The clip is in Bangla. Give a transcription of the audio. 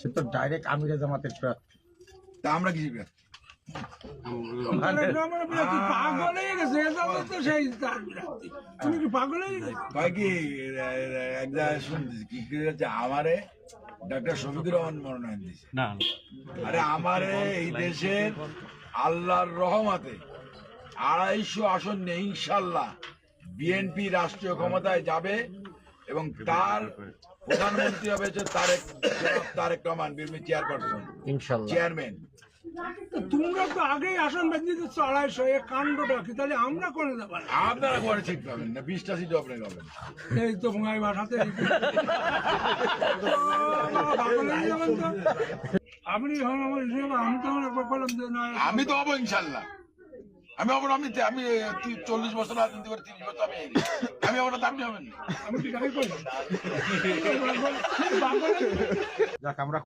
সে তো ডাইরেক্ট আমিরে জামাতের প্রার্থী। তা আমরা কি প্রার্থী? পাগল হয়ে গেছে, তুমি কি পাগল হয়ে গেছে? কয় কি এক জায়গায় শুনতেছি কি হচ্ছে, আমারে ডাক্তার শফিকুর রহমান মনোনয়ন দিয়েছে। আরে আমারে এই দেশের আল্লাহর রহমতে 250 আসন নিয়ে ইনশাল্লাহ বিএনপি রাষ্ট্রীয় ক্ষমতায় যাবে এবং তার প্রধানমন্ত্রী হবে হচ্ছে তারেক রহমান, বিএনপি চেয়ারপারসন, ইনশাল্লাহ চেয়ারম্যান। তোমরা তো আগেই আসন বেঁধে দিচ্ছ 250, এ কাণ্ডটা কি? তাহলে আমরা করে দেবো না। আপনারা করে ঠিক পাবেন না, 20টা সিট আপনি পাবেন। এই তো ভাই বাসাতে পাগল হয়ে যাবেন তো। আপনি হন আমার হিসেবে, আমি তো একবার বললাম যে না, আমি তো হবো ইনশাল্লাহ, আমি হবো না। আমি 40 বছর রাজনীতি করে 30 বছর আমি হবো না, তা আপনি হবেন না। আমি কি তাই করি? যাক আমরা